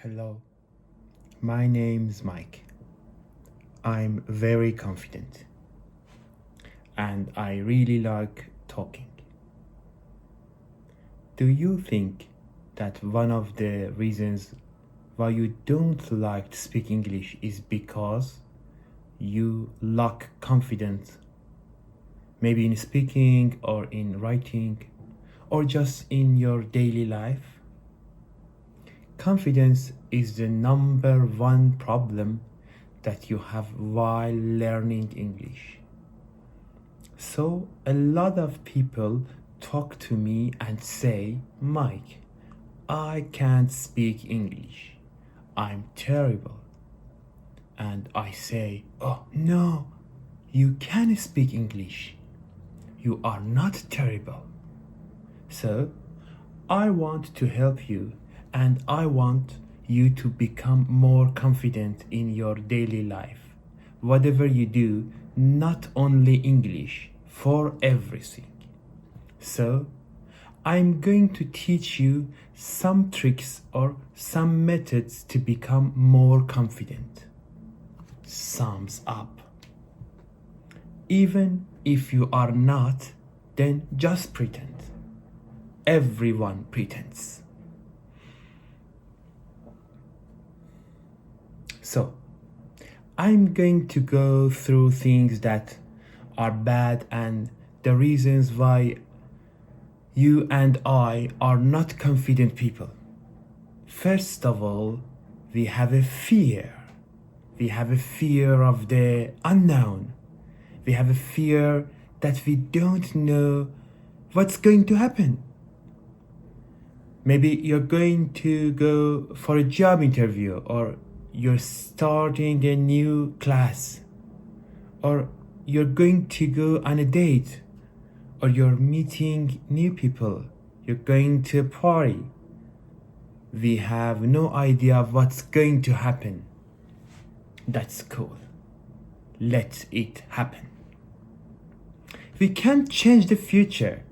Hello, my name's Mike. I'm very confident and I really like talking. Do you think that one of the reasons why you don't like to speak English is because you lack confidence? Maybe in speaking or in writing or just in your daily life? Confidence is the number one problem that you have while learning English. So a lot of people talk to me and say, Mike, I can't speak English. I'm terrible. And I say, oh no, you can speak English. You are not terrible. So I want to help you and I want you to become more confident in your daily life. Whatever you do, not only English, for everything. So, I'm going to teach you some tricks or some methods to become more confident. Sums up. Even if you are not, then just pretend. Everyone pretends. So, I'm going to go through things that are bad and the reasons why you and I are not confident people. First of all, we have a fear. We have a fear of the unknown. We have a fear that we don't know what's going to happen. Maybe you're going to go for a job interview, or you're starting a new class, or you're going to go on a date, or you're meeting new people, you're going to a party. We have no idea of what's going to happen. That's cool. Let it happen. We can't change the future.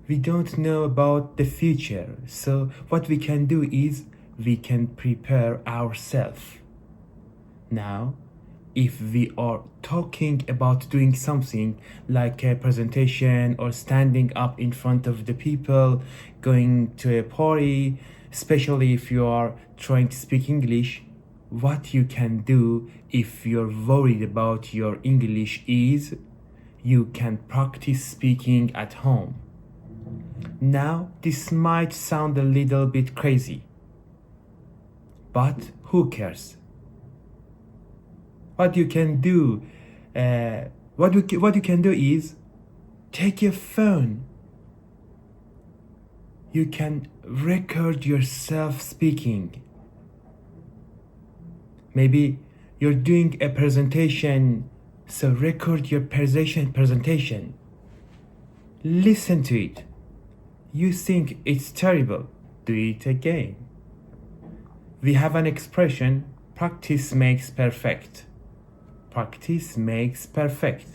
We don't know about the future. So what we can do is we can prepare ourselves. Now, if we are talking about doing something like a presentation or standing up in front of the people, going to a party, especially if you are trying to speak English, what you can do if you're worried about your English is you can practice speaking at home. Now, this might sound a little bit crazy, but who cares? What you can do, what you can do is take your phone. You can record yourself speaking. Maybe you're doing a presentation, so record your presentation. Listen to it. You think it's terrible, do it again. We have an expression, practice makes perfect. Practice makes perfect.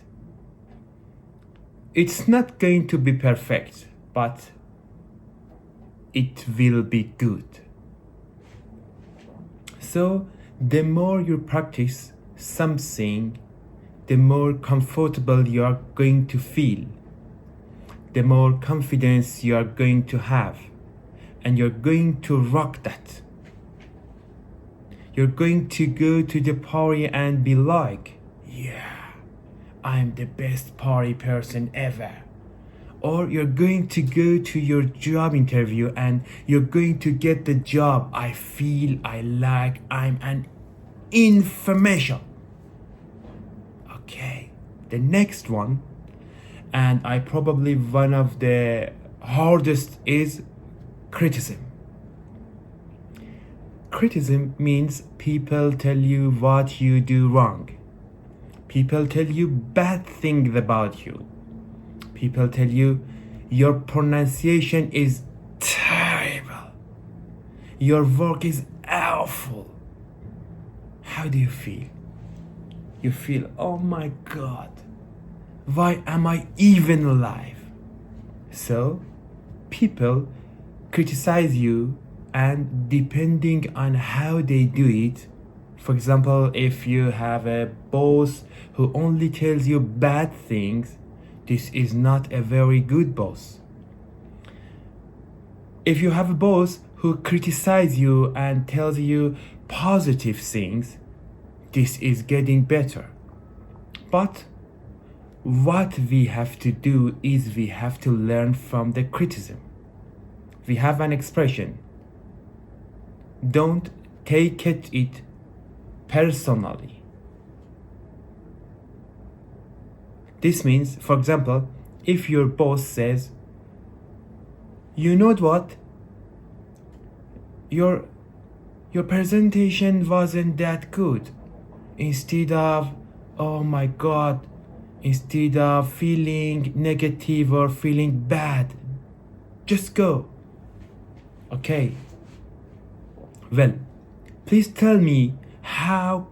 It's not going to be perfect, but it will be good. So, the more you practice something, the more comfortable you are going to feel. The more confidence you are going to have, and you're going to rock that. You're going to go to the party and be like, yeah, I'm the best party person ever. Or you're going to go to your job interview and you're going to get the job. I feel I'm an infomercial. Okay, the next one, and I probably one of the hardest, is criticism. Criticism means people tell you what you do wrong. People tell you bad things about you. People tell you your pronunciation is terrible. Your work is awful. How do you feel? You feel, oh my God, why am I even alive? So, people criticize you and depending on how they do it, for example, if you have a boss who only tells you bad things, this is not a very good boss. If you have a boss who criticizes you and tells you positive things, this is getting better. But what we have to do is we have to learn from the criticism. We have an expression: don't take it personally. This means, for example, if your boss says, you know what, your presentation wasn't that good, instead of, oh my god, instead of feeling negative or feeling bad, just go. Okay, well, please tell me how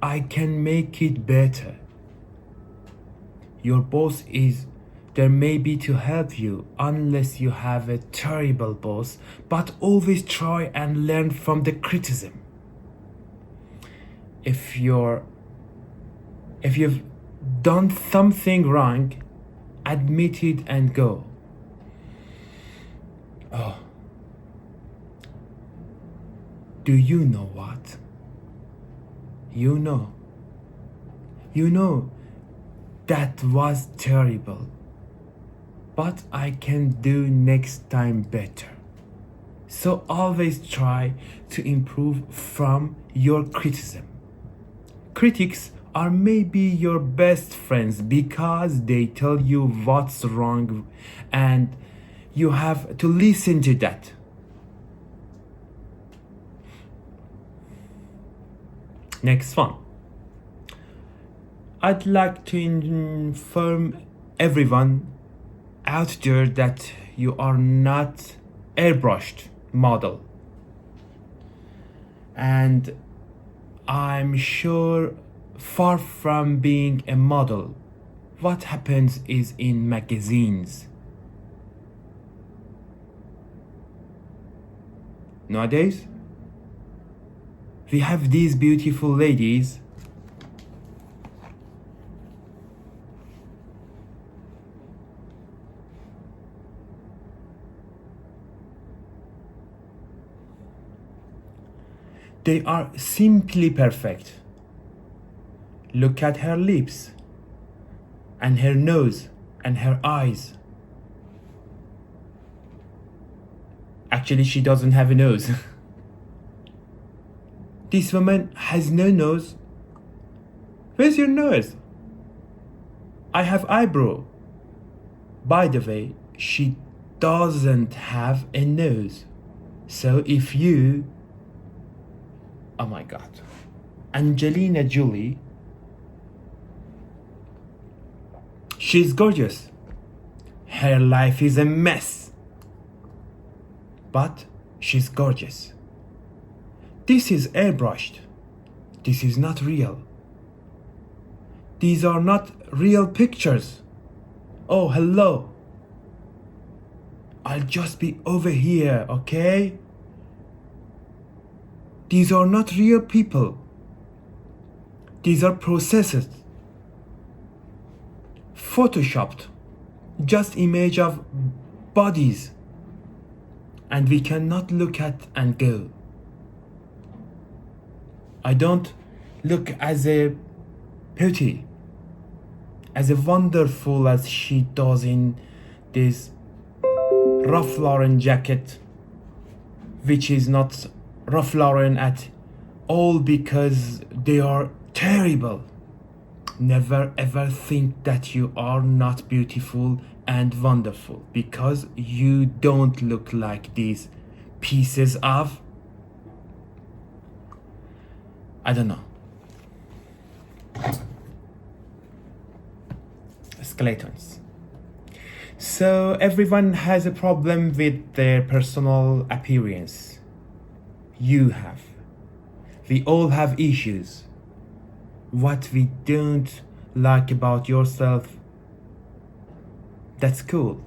I can make it better. Your boss is there maybe to help you, unless you have a terrible boss, but always try and learn from the criticism. If you've done something wrong, admit it and go. Oh, do you know what? You know that was terrible, but I can do next time better. So always try to improve from your criticism. Critics are maybe your best friends because they tell you what's wrong and you have to listen to that. Next one. I'd like to inform everyone out there that you are not airbrushed model. And I'm sure far from being a model, what happens is in magazines. Nowadays, we have these beautiful ladies they are simply perfect. Look at her lips and her nose and her eyes. Actually, she doesn't have a nose. This woman has no nose. Where's your nose? I have eyebrow. By the way, she doesn't have a nose. So if you... Oh my god. Angelina Jolie. She's gorgeous. Her life is a mess. But she's gorgeous. This is airbrushed. This is not real. These are not real pictures. Oh, hello. I'll just be over here, okay? These are not real people. These are processes. Photoshopped. Just image of bodies. And we cannot look at and go. I don't look as a beauty, as a wonderful as she does in this Ralph Lauren jacket, which is not Ralph Lauren at all because they are terrible. Never ever think that you are not beautiful and wonderful because you don't look like these pieces of, I don't know, skeletons. So everyone has a problem with their personal appearance. You have. We all have issues. What we don't like about yourself, that's cool.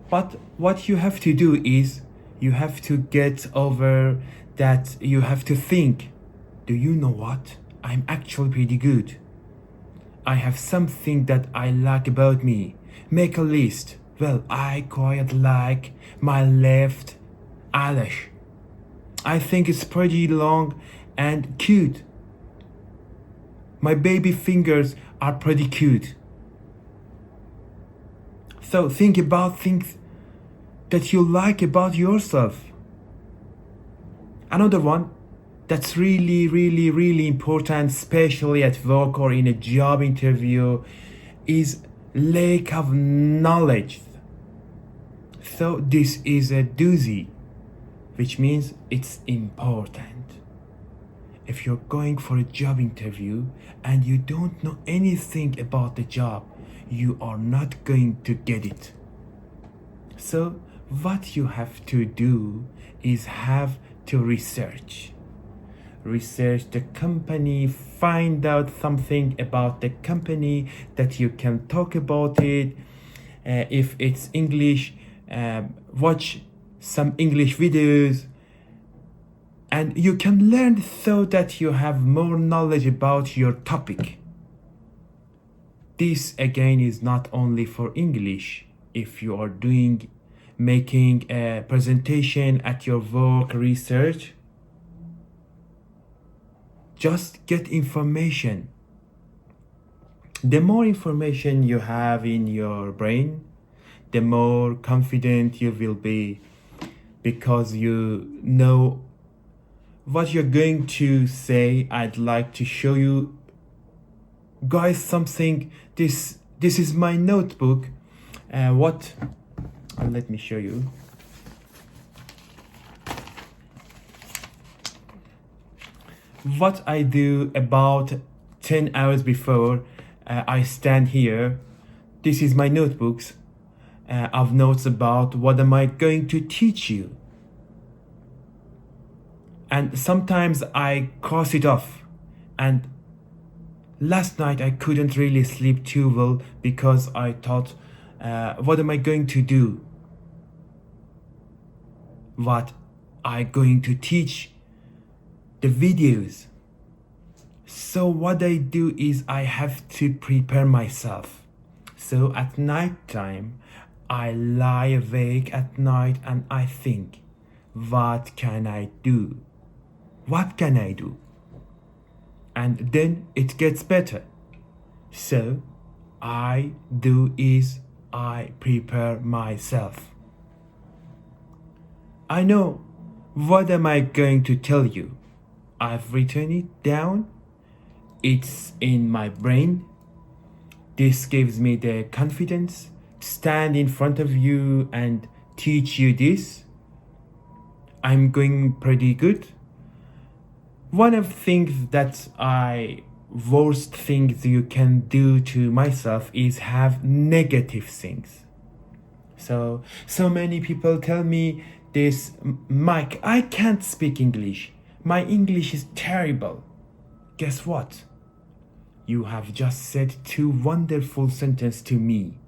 But what you have to do is You have to get over that. You have to think, do you know what? I'm actually pretty good. I have something that I like about me. Make a list. Well, I quite like my left eyelash. I think it's pretty long and cute. My baby fingers are pretty cute. So think about things that you like about yourself. Another one that's really important, especially at work or in a job interview, is lack of knowledge. So this is a doozy, which means it's important. If you're going for a job interview and you don't know anything about the job, you are not going to get it. So what you have to do is have to research the company, find out something about the company that you can talk about it. If it's English, watch some English videos, and you can learn so that you have more knowledge about your topic. This again is not only for English. If you are making a presentation at your work, research, just get information. The more information you have in your brain, the more confident you will be, because you know what you're going to say. I'd like to show you guys something. This is my notebook. Let me show you. What I do about 10 hours before I stand here. This is my notebooks of notes about what am I going to teach you. And sometimes I cross it off. And last night I couldn't really sleep too well because I thought, what am I going to do? What I going to teach? The videos. So what I do is I have to prepare myself. So at night time, I lie awake at night and I think, what can I do? What can I do? And then it gets better. So I prepare myself. I know, what am I going to tell you? I've written it down. It's in my brain. This gives me the confidence to stand in front of you and teach you this. I'm going pretty good. One of the things that worst things you can do to myself is have negative things. So many people tell me this, Mike, I can't speak English. My English is terrible. Guess what? You have just said 2 wonderful sentences to me.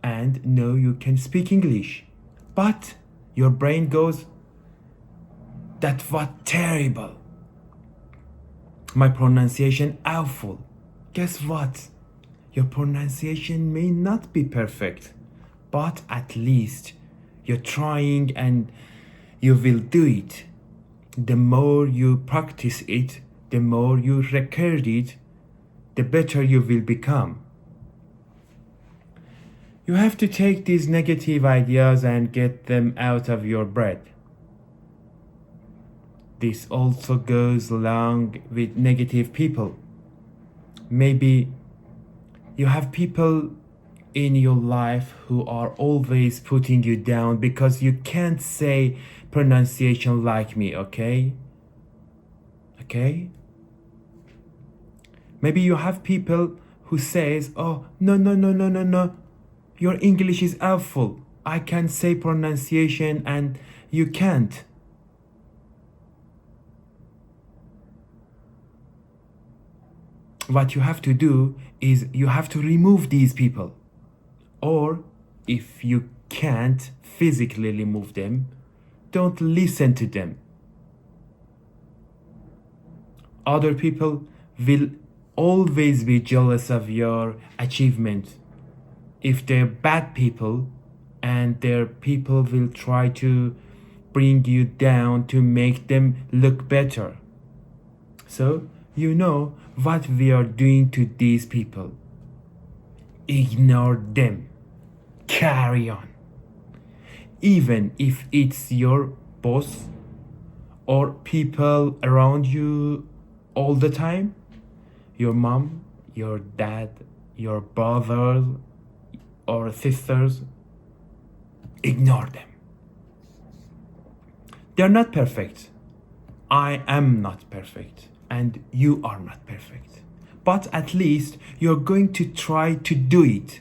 And no, you can speak English. But your brain goes, that was terrible. My pronunciation awful. Guess what? Your pronunciation may not be perfect, but at least you're trying and you will do it. The more you practice it, the more you record it, the better you will become. You have to take these negative ideas and get them out of your brain. This also goes along with negative people. Maybe you have people in your life who are always putting you down because you can't say pronunciation like me, okay? Okay? Maybe you have people who says, oh, no, your English is awful. I can say pronunciation and you can't. What you have to do is you have to remove these people. Or if you can't physically remove them, don't listen to them. Other people will always be jealous of your achievement. If they're bad people, and their people will try to bring you down to make them look better. So, you know what we are doing to these people. Ignore them. Carry on. Even if it's your boss or people around you all the time, your mom, your dad, your brothers or sisters, ignore them. They're not perfect. I am not perfect, and you are not perfect. But at least you're going to try to do it.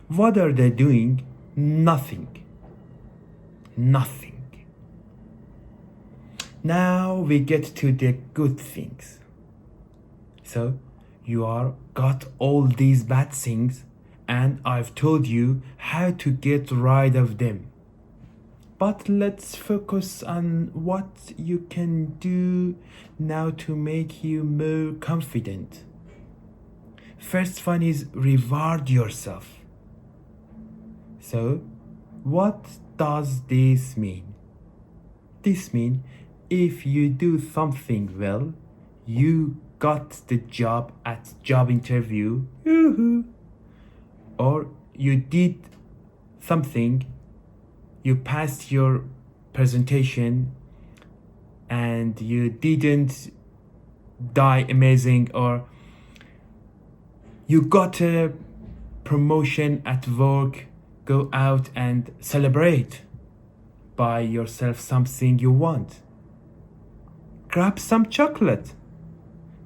What are they doing? Nothing. Nothing. Now we get to the good things. So you are got all these bad things, and I've told you how to get rid of them. But let's focus on what you can do now to make you more confident. First one is reward yourself. So, what does this mean? This means if you do something well, you got the job at job interview, or you did something, you passed your presentation and you didn't die amazing, or you got a promotion at work, go out and celebrate. Buy yourself something you want. Grab some chocolate.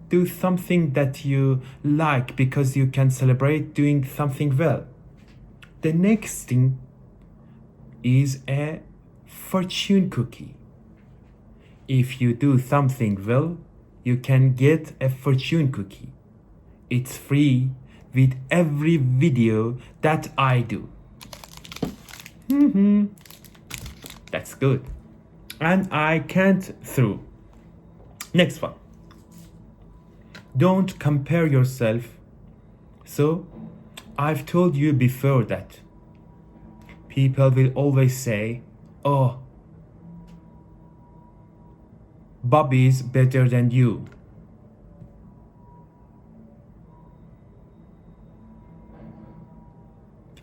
Do something that you like because you can celebrate doing something well. The next thing is a fortune cookie. If you do something well, you can get a fortune cookie. It's free with every video that I do. That's good. And I can't through. Next one. Don't compare yourself. So, I've told you before that people will always say, oh, Bobby's better than you.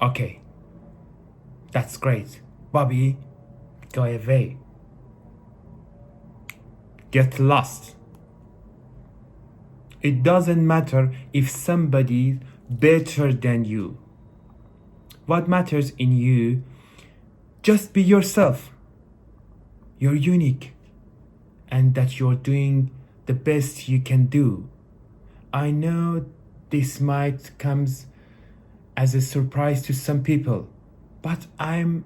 Okay, that's great. Bobby, go away. Get lost. It doesn't matter if somebody's better than you. What matters in you, just be yourself. You're unique, and that you're doing the best you can do. I know this might come as a surprise to some people, but I'm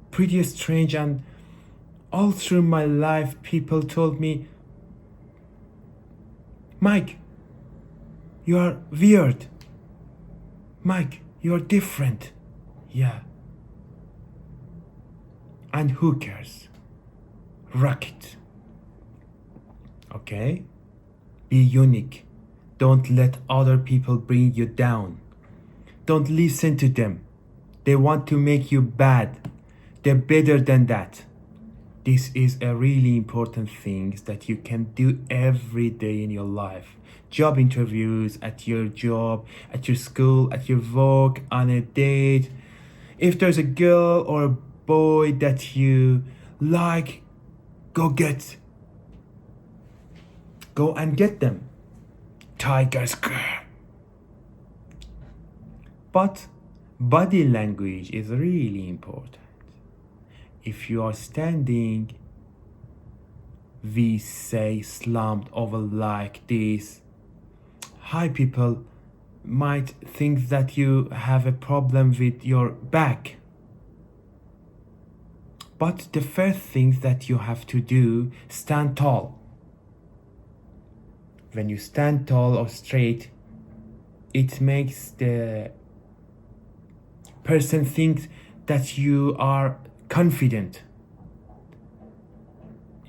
pretty strange, and all through my life people told me, Mike, you are weird. Mike, you're different. Yeah. And who cares? Rock it. Okay? Be unique. Don't let other people bring you down. Don't listen to them. They want to make you bad. They're better than that. This is a really important thing that you can do every day in your life. Job interviews, at your job, at your school, at your work, on a date. If there's a girl or a boy that you like, go and get them. Tiger's girl. But body language is really important. If you are standing, we say slumped over like this, high people might think that you have a problem with your back. But the first thing that you have to do, stand tall. When you stand tall or straight, it makes the person think that you are confident.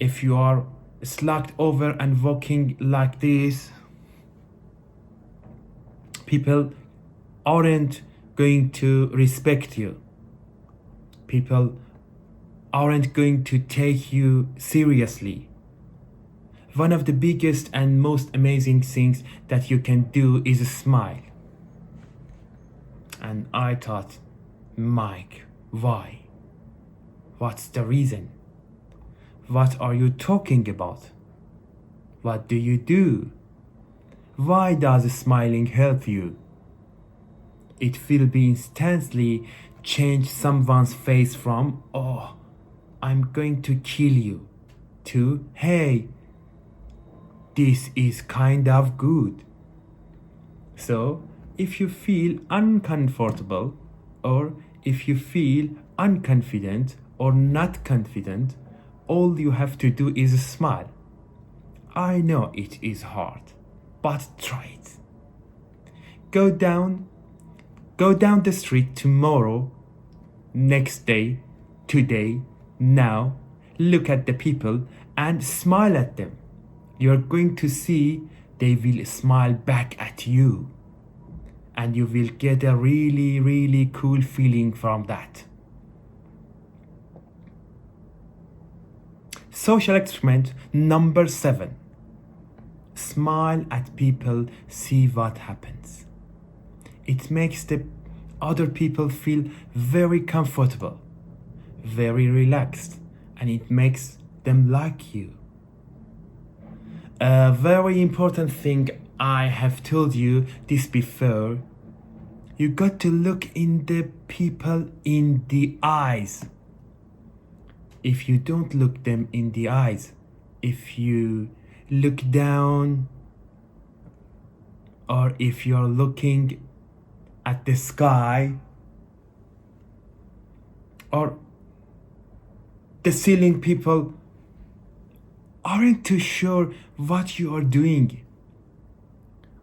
If you are slugged over and walking like this, people aren't going to respect you. People aren't going to take you seriously. One of the biggest and most amazing things that you can do is smile. And I thought, Mike, why? What's the reason? What are you talking about? What do you do? Why does smiling help you? It will be instantly change someone's face from, oh, I'm going to kill you, to, hey, this is kind of good. So, if you feel uncomfortable, or if you feel unconfident or not confident, all you have to do is smile. I know it is hard, but try it. Go down the street tomorrow, next day, today, now, look at the people and smile at them. You're going to see they will smile back at you. And you will get a really, really cool feeling from that. Social experiment number 7. Smile at people, see what happens. It makes the other people feel very comfortable, very relaxed, and it makes them like you. A very important thing, I have told you this before, you got to look in the people in the eyes. If you don't look them in the eyes, if you look down, or if you're looking at the sky, or the ceiling, people aren't too sure what you are doing.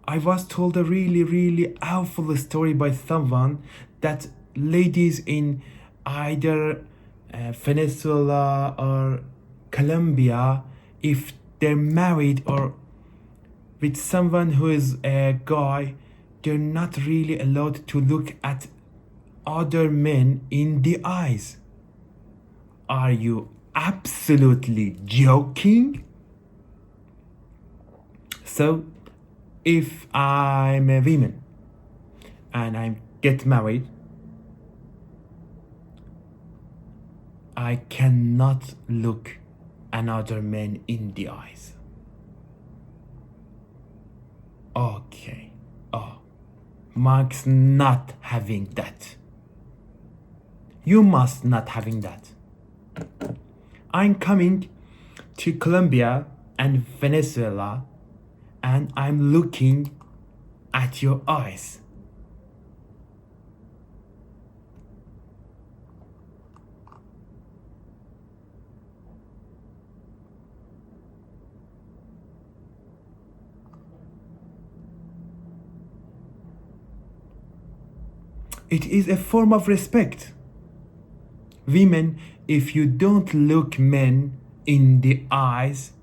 I was told a really, really awful story by someone that ladies in either Venezuela or Colombia, if they're married or with someone who is a guy, they're not really allowed to look at other men in the eyes. Are you absolutely joking? So, if I'm a woman and I get married, I cannot look another man in the eyes. Okay. Oh, Mark's not having that. You must not having that. I'm coming to Colombia and Venezuela, and I'm looking at your eyes. It is a form of respect. Women, if you don't look men in the eyes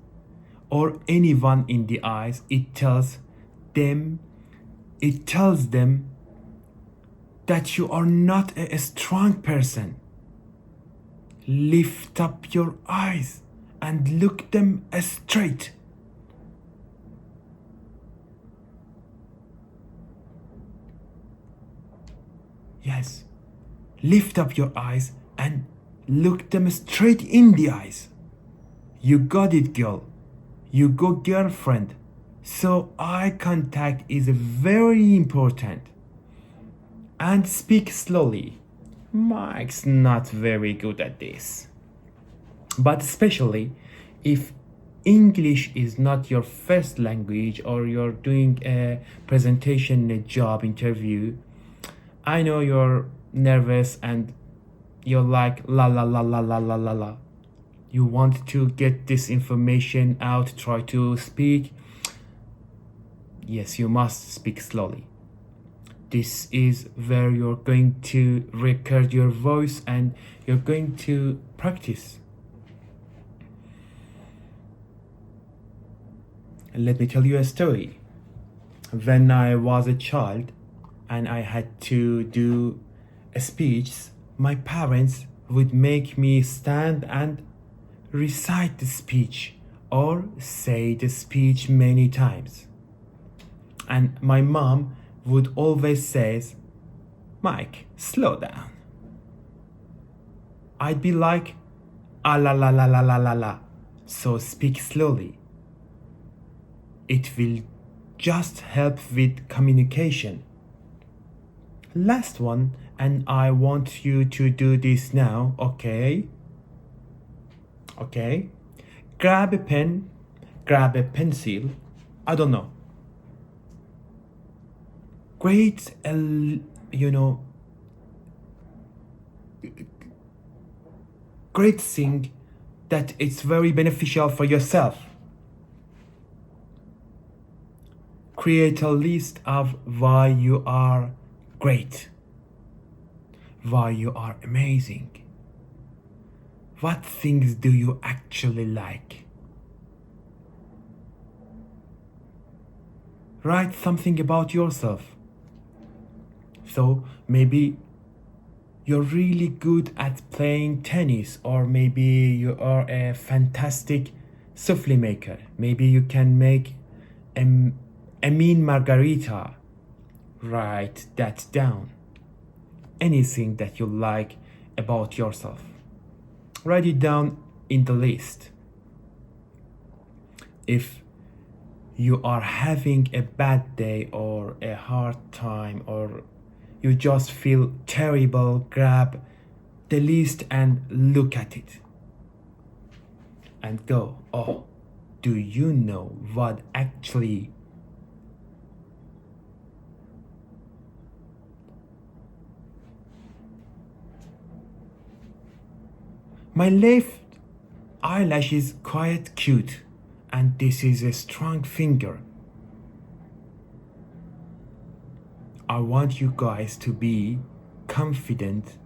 or anyone in the eyes, it tells them that you are not a strong person. Lift up your eyes and look them straight. Yes, lift up your eyes and look them straight in the eyes. You got it, girl. You go, girlfriend. So eye contact is very important. And speak slowly. Mike's not very good at this. But especially if English is not your first language or you're doing a presentation, a job interview, I know you're nervous and you're like la la la la la la la la. You want to get this information out, try to speak. Yes, you must speak slowly. This is where you're going to record your voice and you're going to practice. Let me tell you a story. When I was a child and I had to do a speech, my parents would make me stand and recite the speech or say the speech many times. And my mom would always say, Mike, slow down. I'd be like, ah la la la la la la la, so speak slowly. It will just help with communication. Last one, and I want you to do this now, okay? Okay? Grab a pen, grab a pencil, I don't know. Great, great thing that it's very beneficial for yourself. Create a list of why you are great, why you are amazing. What things do you actually like? Write something about yourself. So maybe you're really good at playing tennis, or maybe you are a fantastic souffle maker. Maybe you can make a mean margarita. Write that down. Anything that you like about yourself, write it down in the list. If you are having a bad day or a hard time, or you just feel terrible, grab the list and look at it and go, oh, do you know what actually my left eyelash is quite cute, and this is a strong finger. I want you guys to be confident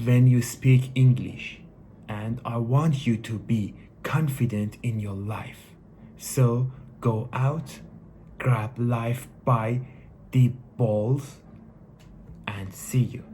when you speak English, and I want you to be confident in your life. So go out, grab life by the balls, and see you.